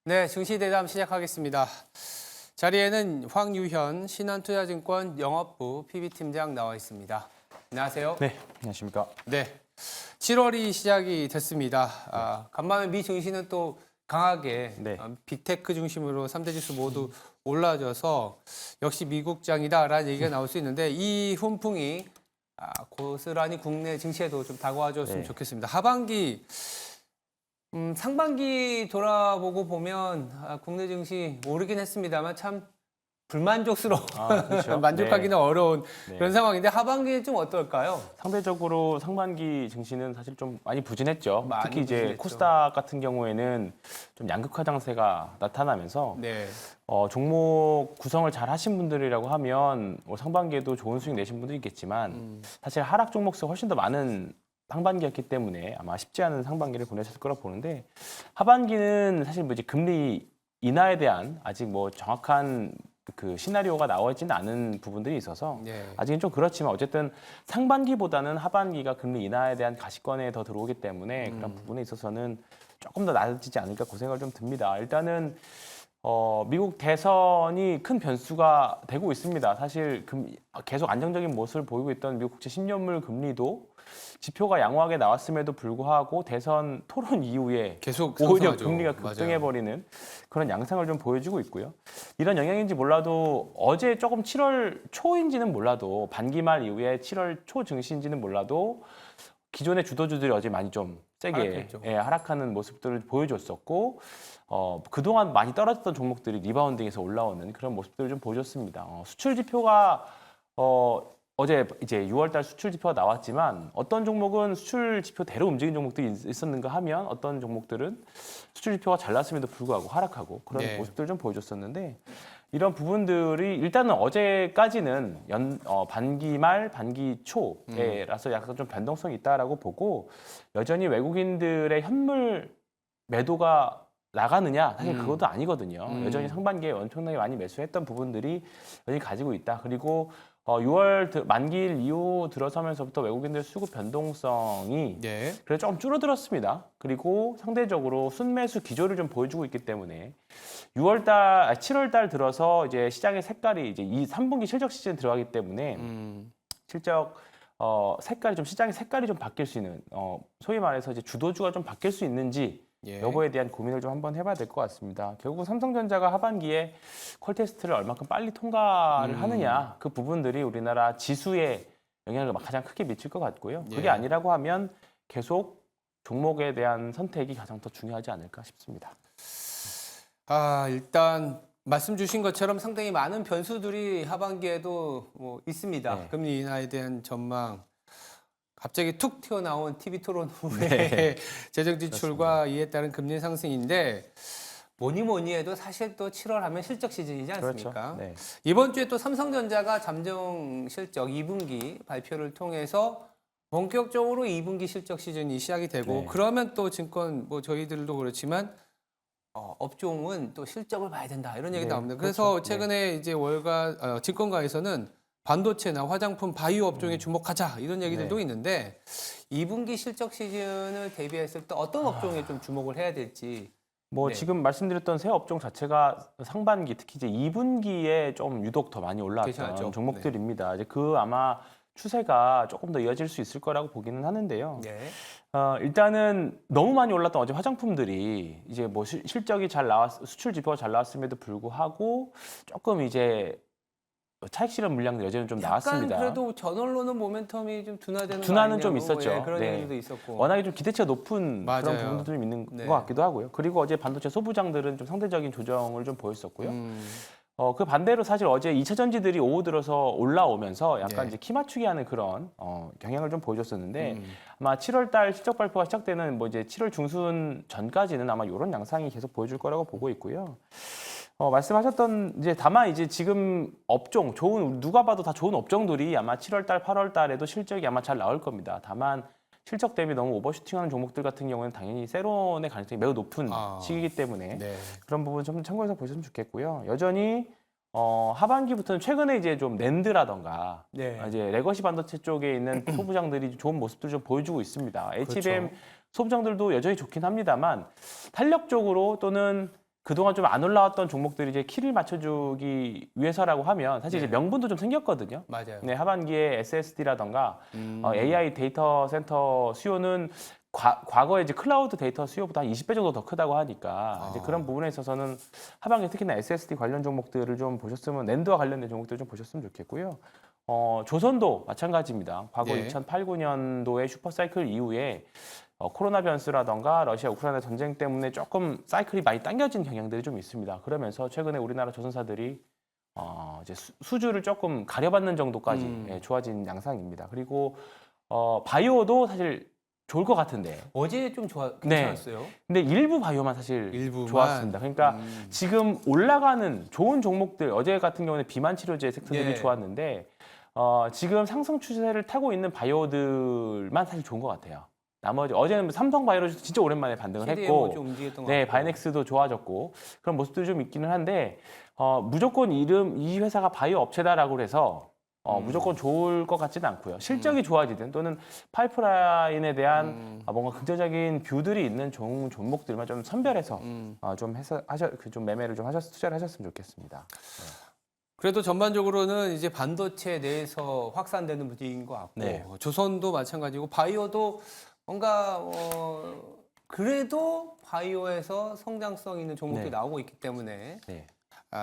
네, 증시대담 시작하겠습니다. 자리에는 황유현 신한투자증권 영업부 PB팀장 나와 있습니다. 안녕하세요. 네, 안녕하십니까. 네, 7월이 시작이 됐습니다. 간만에 미 증시는 또 강하게 네. 빅테크 중심으로 3대 지수 모두 올라져서 역시 미국장이다라는 얘기가 나올 수 있는데 이 훈풍이 고스란히 국내 증시에도 좀 다가와줬으면 네. 좋겠습니다. 하반기 상반기 돌아보고 보면 국내 증시 오르긴 했습니다만 참 불만족스러워 그렇죠. 만족하기는 어려운 네. 그런 상황인데 하반기는 좀 어떨까요? 상대적으로 상반기 증시는 사실 좀 많이 부진했죠. 많이 특히 이제 부진했죠. 코스닥 같은 경우에는 좀 양극화 장세가 나타나면서 네, 종목 구성을 잘 하신 분들이라고 하면 상반기에도 좋은 수익 내신 분도 있겠지만 사실 하락 종목 수가 훨씬 더 많은 상반기였기 때문에 아마 쉽지 않은 상반기를 보내셨을 거라 보는데 하반기는 사실 뭐 이제 금리 인하에 대한 아직 뭐 정확한 그 시나리오가 나오지는 않은 부분들이 있어서 네. 아직은 좀 그렇지만 어쨌든 상반기보다는 하반기가 금리 인하에 대한 가시권에 더 들어오기 때문에 그런 부분에 있어서는 조금 더 나아지지 않을까 그 생각을 좀 듭니다. 일단은 미국 대선이 큰 변수가 되고 있습니다. 사실 계속 안정적인 모습을 보이고 있던 미국 국채 10년물 금리도 지표가 양호하게 나왔음에도 불구하고 대선 토론 이후에 계속 오히려 상승하죠. 금리가 급등해버리는 그런 양상을 좀 보여주고 있고요. 이런 영향인지 몰라도 어제 조금 7월 초인지는 몰라도 반기 말 이후에 7월 초 증시인지는 몰라도 기존의 주도주들이 어제 많이 좀 세게 하락했죠. 하락하는 모습들을 보여줬었고 그동안 많이 떨어졌던 종목들이 리바운딩해서 올라오는 그런 모습들을 좀 보여줬습니다. 수출 지표가 어제 이제 6월달 수출 지표가 나왔지만 어떤 종목은 수출 지표대로 움직인 종목들이 있었는가 하면 어떤 종목들은 수출 지표가 잘 났음에도 불구하고 하락하고 그런 네. 모습들을 좀 보여줬었는데 이런 부분들이 일단은 어제까지는 반기 말 반기 초에라서 약간 좀 변동성이 있다라고 보고 여전히 외국인들의 현물 매도가 나가느냐 사실 그것도 아니거든요. 여전히 상반기에 엄청나게 많이 매수했던 부분들이 여전히 가지고 있다. 그리고 6월 만기일 이후 들어서면서부터 외국인들 수급 변동성이 네. 그래서 조금 줄어들었습니다. 그리고 상대적으로 순매수 기조를 좀 보여주고 있기 때문에 7월달 들어서 이제 시장의 색깔이 이제 이 3분기 실적 시즌 들어가기 때문에 실적 색깔이 좀 시장의 색깔이 좀 바뀔 수 있는 소위 말해서 이제 주도주가 좀 바뀔 수 있는지 예. 여부에 대한 고민을 좀 한번 해봐야 될 것 같습니다. 결국 삼성전자가 하반기에 콜 테스트를 얼마큼 빨리 통과를 하느냐 그 부분들이 우리나라 지수에 영향을 가장 크게 미칠 것 같고요. 그게 예. 아니라고 하면 계속 종목에 대한 선택이 가장 더 중요하지 않을까 싶습니다. 일단 말씀 주신 것처럼 상당히 많은 변수들이 하반기에도 뭐 있습니다. 네. 금리 인하에 대한 전망. 갑자기 툭 튀어나온 TV 토론 후에 네. 재정 지출과 이에 따른 금리 상승인데 뭐니 해도 사실 또 7월 하면 실적 시즌이지 않습니까? 그렇죠. 네. 이번 주에 또 삼성전자가 잠정 실적 2분기 발표를 통해서 본격적으로 2분기 실적 시즌이 시작이 되고 네. 그러면 또 증권 뭐 저희들도 그렇지만 업종은 또 실적을 봐야 된다 이런 얘기 네, 나옵니다. 그래서 그렇죠. 최근에 이제 증권가에서는 반도체나 화장품, 바이오 업종에 주목하자 이런 얘기들도 네. 있는데 2분기 실적 시즌을 대비했을 때 어떤 업종에 좀 주목을 해야 될지. 뭐 네. 지금 말씀드렸던 새 업종 자체가 상반기 특히 이제 2분기에 좀 유독 더 많이 올라왔던 괜찮았죠. 종목들입니다. 이제 그 아마 추세가 조금 더 이어질 수 있을 거라고 보기는 하는데요. 네. 일단은 너무 많이 올랐던 어제 화장품들이 이제 뭐 실적이 잘 수출 지표가 잘 나왔음에도 불구하고 조금 이제 차익 실현 물량들 여전히 좀 약간 나왔습니다. 그래도 저널로는 모멘텀이 좀 둔화되는 거 둔화는 좀 아니냐고, 있었죠. 예, 그런 네. 얘기도 있었고. 워낙에 좀 기대치가 높은 맞아요. 그런 부분도 좀 있는 네. 것 같기도 하고요. 그리고 어제 반도체 소부장들은 좀 상대적인 조정을 좀 보였었고요. 그 반대로 사실 어제 2차 전지들이 오후 들어서 올라오면서 약간 네. 이제 키 맞추기 하는 그런 경향을 좀 보여줬었는데 아마 7월 달 실적 발표가 시작되는 뭐 이제 7월 중순 전까지는 아마 이런 양상이 계속 보여줄 거라고 보고 있고요. 말씀하셨던 이제 다만 이제 지금 업종 누가 봐도 다 좋은 업종들이 아마 7월 달, 8월 달에도 실적이 아마 잘 나올 겁니다. 다만 실적 대비 너무 오버슈팅하는 종목들 같은 경우는 당연히 세론의 가능성이 매우 높은 시기이기 때문에 네. 그런 부분 좀 참고해서 보셨으면 좋겠고요. 여전히 하반기부터는 최근에 이제 좀 낸드라던가 네. 이제 레거시 반도체 쪽에 있는 소부장들이 좋은 모습들을 좀 보여주고 있습니다. HBM 그렇죠. 소부장들도 여전히 좋긴 합니다만 탄력적으로 또는 그동안 좀 안 올라왔던 종목들이 이제 키를 맞춰주기 위해서라고 하면 사실 네. 이제 명분도 좀 생겼거든요. 맞아요. 네, 하반기에 SSD라던가 AI 데이터 센터 수요는 과거에 이제 클라우드 데이터 수요보다 한 20배 정도 더 크다고 하니까 이제 그런 부분에 있어서는 하반기에 특히나 SSD 관련 종목들을 좀 보셨으면 낸드와 관련된 종목들 좀 보셨으면 좋겠고요. 조선도 마찬가지입니다. 과거 네. 2008, 9년도의 슈퍼사이클 이후에 코로나 변수라던가 러시아 우크라이나 전쟁 때문에 조금 사이클이 많이 당겨진 경향들이 좀 있습니다. 그러면서 최근에 우리나라 조선사들이 이제 수주를 조금 가려받는 정도까지 예, 좋아진 양상입니다. 그리고 바이오도 사실 좋을 것 같은데. 어제 좀 괜찮았어요. 근데 일부 바이오만 사실 일부만. 좋았습니다. 그러니까 지금 올라가는 좋은 종목들 어제 같은 경우는 비만 치료제 섹터들이 예. 좋았는데 지금 상승 추세를 타고 있는 바이오들만 사실 좋은 것 같아요. 나머지 어제는 삼성 바이오로직도 진짜 오랜만에 반등을 CDMO 했고, 좀 움직였던 것 네, 같고. 바이넥스도 좋아졌고 그런 모습들이 좀 있기는 한데 무조건 이 회사가 바이오 업체다라고 해서 무조건 좋을 것 같지는 않고요. 실적이 좋아지든 또는 파이프라인에 대한 뭔가 긍정적인 뷰들이 있는 종목들만 좀 선별해서 좀 해서 좀 매매를 좀 투자를 하셨으면 좋겠습니다. 그래도 전반적으로는 이제 반도체 내에서 확산되는 분위기인 것 같고 네. 조선도 마찬가지고 바이오도 뭔가 그래도 바이오에서 성장성 있는 종목들이 네. 나오고 있기 때문에 네.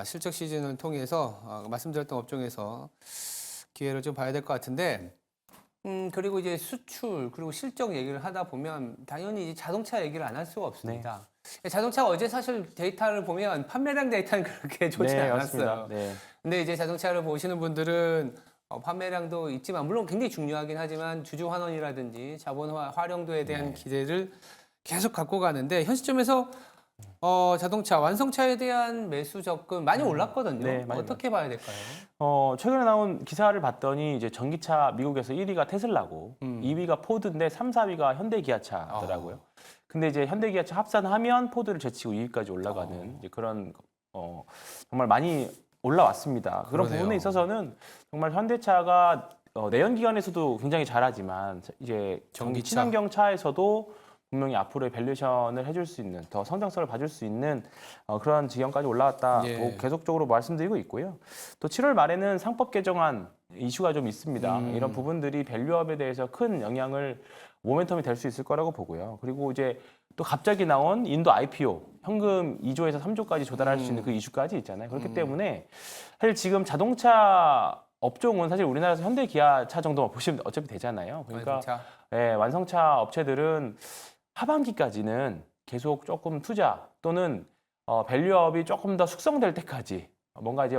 실적 시즌을 통해서 말씀드렸던 업종에서 기회를 좀 봐야 될 것 같은데 그리고 이제 수출 그리고 실적 얘기를 하다 보면 당연히 이제 자동차 얘기를 안 할 수가 없습니다. 자동차 어제 사실 데이터를 보면 판매량 데이터는 그렇게 좋지 네, 않았어요. 맞습니다. 네. 근데 이제 자동차를 보시는 분들은 판매량도 있지만 물론 굉장히 중요하긴 하지만 주주 환원이라든지 자본 활용도에 대한 기대를 계속 갖고 가는데 현 시점에서 자동차 완성차에 대한 매수 접근 많이 올랐거든요. 네, 많이 어떻게 봐야 될까요? 최근에 나온 기사를 봤더니 이제 전기차 미국에서 1위가 테슬라고 2위가 포드인데 3, 4위가 현대기아차더라고요. 근데 이제 현대기아차 합산하면 포드를 제치고 2위까지 올라가는 이제 그런 정말 많이 올라왔습니다. 그런 그러네요. 부분에 있어서는 정말 현대차가 내연기관에서도 굉장히 잘하지만 이제 전기차. 친환경 차에서도 분명히 앞으로의 밸류에이션을 해줄 수 있는 더 성장성을 봐줄 수 있는 그런 지경까지 올라왔다고 예. 계속적으로 말씀드리고 있고요. 또 7월 말에는 상법 개정안 이슈가 좀 있습니다. 이런 부분들이 밸류업에 대해서 큰 영향을 모멘텀이 될 수 있을 거라고 보고요. 그리고 이제 또 갑자기 나온 인도 IPO 현금 2조에서 3조까지 조달할 수 있는 그 이슈까지 있잖아요. 그렇기 때문에 사실 지금 자동차 업종은 사실 우리나라에서 현대 기아차 정도만 보시면 어차피 되잖아요. 그러니까 완성차. 완성차 업체들은 하반기까지는 계속 조금 투자 또는 밸류업이 조금 더 숙성될 때까지 뭔가 이제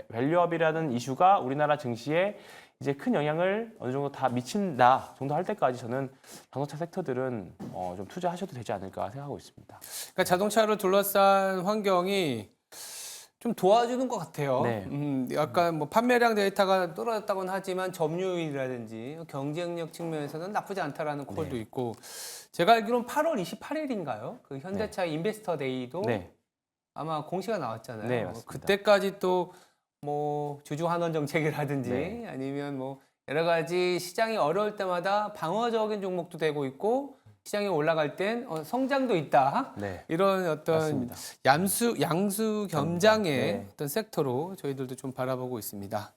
밸류업이라는 이슈가 우리나라 증시에 이제 큰 영향을 어느 정도 다 미친다 정도 할 때까지 저는 자동차 섹터들은 좀 투자하셔도 되지 않을까 생각하고 있습니다. 그러니까 자동차를 둘러싼 환경이 좀 도와주는 것 같아요. 네. 약간 뭐 판매량 데이터가 떨어졌다고는 하지만 점유율이라든지 경쟁력 측면에서는 나쁘지 않다라는 콜도 있고 제가 알기로는 8월 28일인가요? 그 현대차 인베스터 데이도 네. 아마 공시가 나왔잖아요. 네, 맞습니다. 그때까지 또 뭐 주주 환원 정책이라든지 네. 아니면 뭐 여러 가지 시장이 어려울 때마다 방어적인 종목도 되고 있고 시장이 올라갈 땐 성장도 있다. 네. 이런 어떤 맞습니다. 양수 겸장의 네. 어떤 섹터로 저희들도 좀 바라보고 있습니다.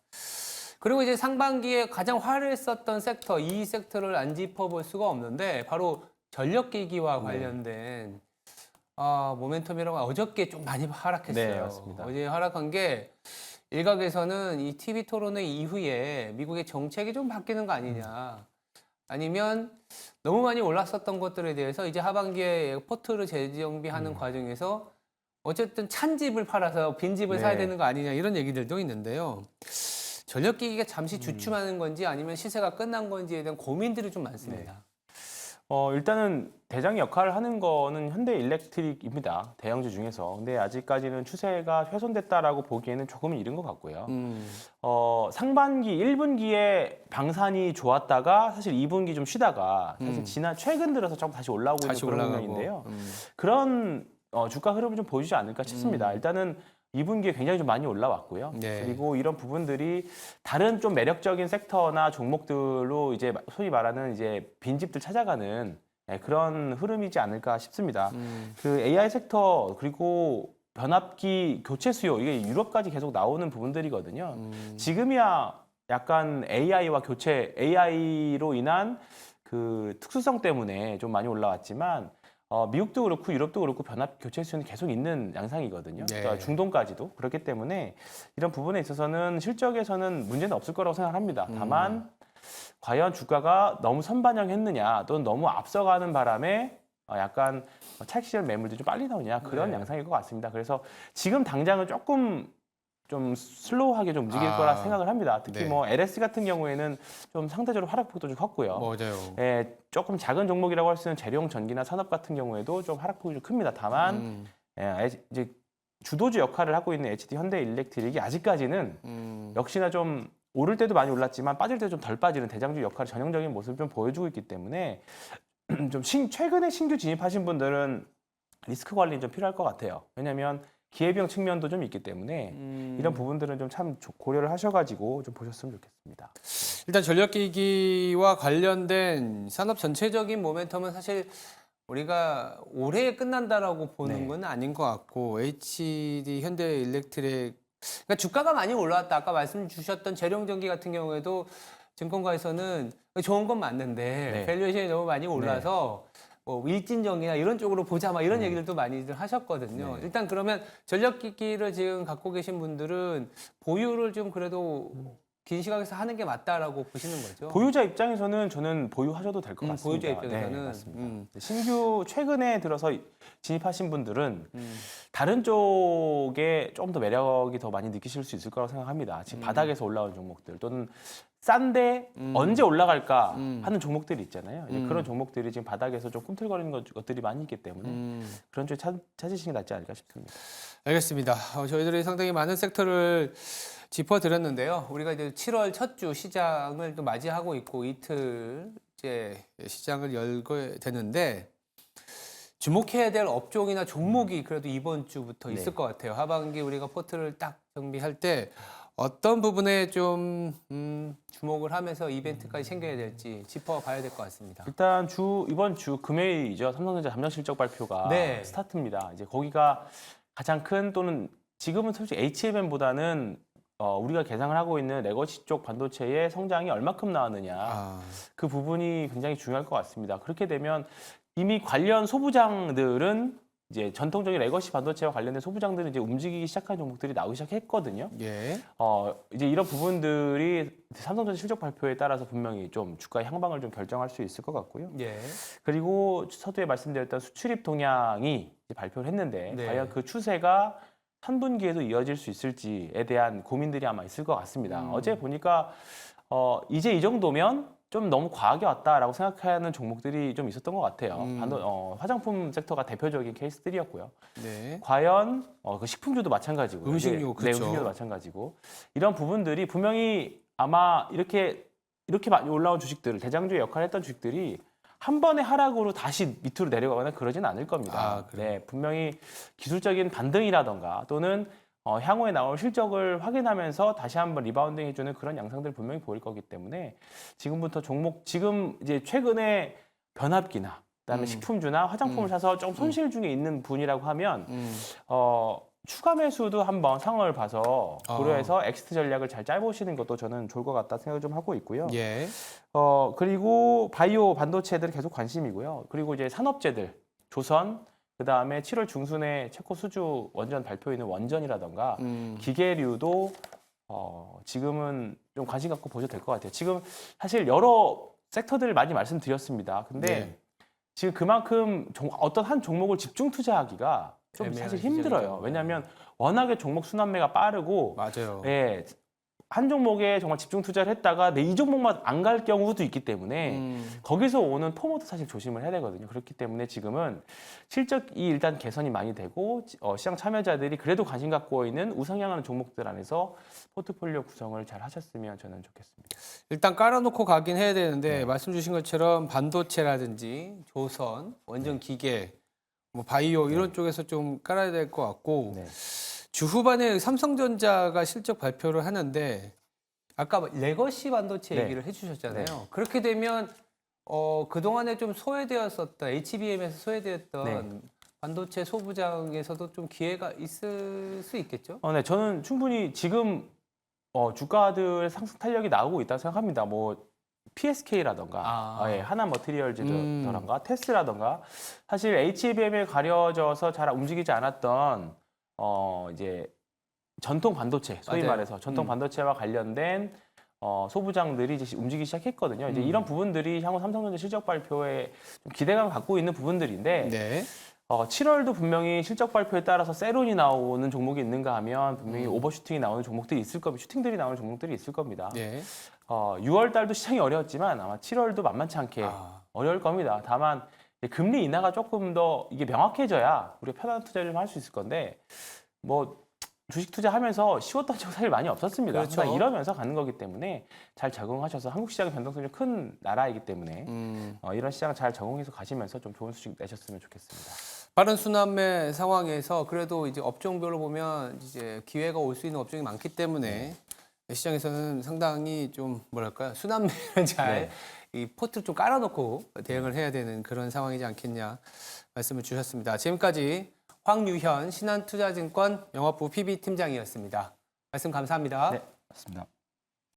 그리고 이제 상반기에 가장 화려했었던 섹터, 이 섹터를 안 짚어볼 수가 없는데 바로 전력기기와 관련된 모멘텀이라고 어저께 좀 많이 하락했어요. 네, 맞습니다. 어제 하락한 게 일각에서는 이 TV 토론회 이후에 미국의 정책이 좀 바뀌는 거 아니냐. 아니면 너무 많이 올랐었던 것들에 대해서 이제 하반기에 포트를 재정비하는 과정에서 어쨌든 찬 집을 팔아서 빈 집을 사야 되는 거 아니냐 이런 얘기들도 있는데요. 전력기기가 잠시 주춤하는 건지 아니면 시세가 끝난 건지에 대한 고민들이 좀 많습니다. 일단은 대장 역할을 하는 거는 현대 일렉트릭입니다. 대형주 중에서. 근데 아직까지는 추세가 훼손됐다라고 보기에는 조금 이른 것 같고요. 상반기 1분기에 방산이 좋았다가 사실 2분기 좀 쉬다가 사실 최근 들어서 조금 다시 올라오고 있는 그런 국면인데요. 그런 주가 흐름을 좀 보여주지 않을까 싶습니다. 일단은 2분기에 굉장히 좀 많이 올라왔고요. 네. 그리고 이런 부분들이 다른 좀 매력적인 섹터나 종목들로 이제 소위 말하는 이제 빈집들 찾아가는 그런 흐름이지 않을까 싶습니다. 그 AI 섹터 그리고 변압기 교체 수요 이게 유럽까지 계속 나오는 부분들이거든요. 지금이야 약간 AI로 인한 그 특수성 때문에 좀 많이 올라왔지만 미국도 그렇고 유럽도 그렇고 변압 교체 수요는 계속 있는 양상이거든요. 네. 그러니까 중동까지도 그렇기 때문에 이런 부분에 있어서는 실적에서는 문제는 없을 거라고 생각합니다. 다만 과연 주가가 너무 선반영했느냐 또는 너무 앞서가는 바람에 약간 차익 실현 매물들이 좀 빨리 나오냐 그런 네. 양상일 것 같습니다. 그래서 지금 당장은 조금 좀 슬로우하게 좀 움직일 거라 생각을 합니다. 특히 네. 뭐 LS 같은 경우에는 좀 상대적으로 하락폭도 좀 컸고요. 맞아요. 조금 작은 종목이라고 할 수 있는 재료용 전기나 산업 같은 경우에도 좀 하락폭이 좀 큽니다. 다만 이제 주도주 역할을 하고 있는 HD 현대일렉트릭이 아직까지는 역시나 좀 오를 때도 많이 올랐지만 빠질 때 좀 덜 빠지는 대장주 역할을 전형적인 모습을 좀 보여주고 있기 때문에 좀 최근에 신규 진입하신 분들은 리스크 관리는 좀 필요할 것 같아요. 왜냐하면 기회비용 측면도 좀 있기 때문에 이런 부분들은 좀 참 고려를 하셔가지고 좀 보셨으면 좋겠습니다. 일단 전력기기와 관련된 산업 전체적인 모멘텀은 사실 우리가 올해 끝난다라고 보는 네. 건 아닌 것 같고 HD 현대일렉트릭 그러니까 주가가 많이 올라왔다. 아까 말씀 주셨던 재룡전기 같은 경우에도 증권가에서는 좋은 건 맞는데 네. 밸류에이션이 너무 많이 올라서 뭐 일진전기나 이런 쪽으로 보자 막 이런 얘기들도 많이들 하셨거든요. 네. 일단 그러면 전력기기를 지금 갖고 계신 분들은 보유를 좀 그래도 긴 시각에서 하는 게 맞다라고 보시는 거죠. 보유자 입장에서는 저는 보유하셔도 될 것 같습니다. 보유자 입장에서는 네, 맞습니다. 신규 최근에 들어서 진입하신 분들은 음. 다른 쪽에 좀 더 매력이 더 많이 느끼실 수 있을 거라고 생각합니다. 지금 바닥에서 올라온 종목들 또는 싼데 언제 올라갈까 하는 종목들이 있잖아요. 이제 그런 종목들이 지금 바닥에서 좀 꿈틀거리는 것들이 많이 있기 때문에 그런 쪽에 찾으시는 게 낫지 않을까 싶습니다. 알겠습니다. 저희들이 상당히 많은 섹터를 짚어드렸는데요. 우리가 이제 7월 첫 주 시장을 또 맞이하고 있고 이틀 이제 시장을 열게 되는데 주목해야 될 업종이나 종목이 그래도 이번 주부터 있을 네. 것 같아요. 하반기 우리가 포트를 딱 정비할 때 어떤 부분에 좀 주목을 하면서 이벤트까지 챙겨야 될지 짚어봐야 될 것 같습니다. 일단 이번 주 금요일이죠. 삼성전자 잠정 실적 발표가 네. 스타트입니다. 이제 거기가 가장 큰 또는 지금은 솔직히 HMM보다는 우리가 계상을 하고 있는 레거시 쪽 반도체의 성장이 얼마큼 나왔느냐 그 부분이 굉장히 중요할 것 같습니다. 그렇게 되면 이미 관련 소부장들은 이제 전통적인 레거시 반도체와 관련된 소부장들은 이제 움직이기 시작한 종목들이 나오기 시작했거든요. 예. 이제 이런 부분들이 삼성전자 실적 발표에 따라서 분명히 좀 주가의 향방을 좀 결정할 수 있을 것 같고요. 예. 그리고 서두에 말씀드렸던 수출입 동향이 이제 발표를 했는데 네. 과연 그 추세가 3분기에도 이어질 수 있을지에 대한 고민들이 아마 있을 것 같습니다. 어제 보니까 이제 이 정도면 좀 너무 과하게 왔다라고 생각하는 종목들이 좀 있었던 것 같아요. 화장품 섹터가 대표적인 케이스들이었고요. 네. 과연 그 식품주도 마찬가지고 음식료, 네, 그렇죠. 음식료도 마찬가지고 이런 부분들이 분명히 아마 이렇게 많이 올라온 주식들을 대장주의 역할을 했던 주식들이 한 번의 하락으로 다시 밑으로 내려가거나 그러지는 않을 겁니다. 네, 분명히 기술적인 반등이라던가 또는 향후에 나올 실적을 확인하면서 다시 한번 리바운딩 해주는 그런 양상들 분명히 보일 거기 때문에 지금부터 지금 이제 최근에 변압기나 그다음에 식품주나 화장품을 사서 좀 손실 중에 있는 분이라고 하면 추가 매수도 한번 상황을 봐서 고려해서 엑시트 전략을 잘 짜보시는 것도 저는 좋을 것 같다 생각을 좀 하고 있고요. 예. 그리고 바이오 반도체들 계속 관심이고요. 그리고 이제 산업재들, 조선, 그 다음에 7월 중순에 체코 수주 원전 발표 있는 원전이라던가 기계류도 지금은 좀 관심 갖고 보셔도 될 것 같아요. 지금 사실 여러 섹터들을 많이 말씀드렸습니다. 근데 네. 지금 그만큼 어떤 한 종목을 집중 투자하기가 좀 애매한 사실 힘들어요. 시장이죠. 왜냐하면 워낙에 종목 순환매가 빠르고 맞아요. 예, 한 종목에 정말 집중 투자를 했다가 이 종목만 안 갈 경우도 있기 때문에 거기서 오는 포모도 사실 조심을 해야 되거든요. 그렇기 때문에 지금은 실적이 일단 개선이 많이 되고 시장 참여자들이 그래도 관심 갖고 있는 우상향하는 종목들 안에서 포트폴리오 구성을 잘 하셨으면 저는 좋겠습니다. 일단 깔아놓고 가긴 해야 되는데 말씀 주신 것처럼 반도체라든지 조선, 원전 기계, 뭐 바이오 이런 쪽에서 좀 깔아야 될 것 같고 네. 주 후반에 삼성전자가 실적 발표를 하는데 아까 레거시 반도체 네. 얘기를 해주셨잖아요. 그렇게 되면 그동안에 좀 소외되었었던 HBM에서 소외되었던 네. 반도체 소부장에서도 좀 기회가 있을 수 있겠죠? 네, 저는 충분히 지금 주가들 상승 탄력이 나오고 있다고 생각합니다. 뭐 PSK라던가, 예, 하나 머티리얼즈라던가, 테스라던가, 사실 HBM에 가려져서 잘 움직이지 않았던 이제 전통 반도체, 소위 맞아요. 말해서 전통 반도체와 관련된 소부장들이 이제 움직이기 시작했거든요. 이제 이런 부분들이 향후 삼성전자 실적 발표에 좀 기대감을 갖고 있는 부분들인데. 네. 7월도 분명히 실적 발표에 따라서 세론이 나오는 종목이 있는가 하면 분명히 오버슈팅이 나오는 종목들이 있을 겁니다. 슈팅들이 나오는 종목들이 있을 겁니다. 네. 6월 달도 시장이 어려웠지만 아마 7월도 만만치 않게 어려울 겁니다. 다만 금리 인하가 조금 더 이게 명확해져야 우리가 편안한 투자를 좀 할 수 있을 건데 뭐 주식 투자하면서 쉬웠던 적 사실 많이 없었습니다. 그렇죠. 항상 이러면서 가는 거기 때문에 잘 적응하셔서 한국 시장의 변동성이 큰 나라이기 때문에 이런 시장 잘 적응해서 가시면서 좀 좋은 수익 내셨으면 좋겠습니다. 빠른 순환매 상황에서 그래도 이제 업종별로 보면 이제 기회가 올 수 있는 업종이 많기 때문에 시장에서는 상당히 좀 뭐랄까요 순환매를 잘 이 포트를 좀 깔아놓고 대응을 해야 되는 그런 상황이지 않겠냐 말씀을 주셨습니다. 지금까지 황유현 신한투자증권 영업부 PB 팀장이었습니다. 말씀 감사합니다. 네, 맞습니다.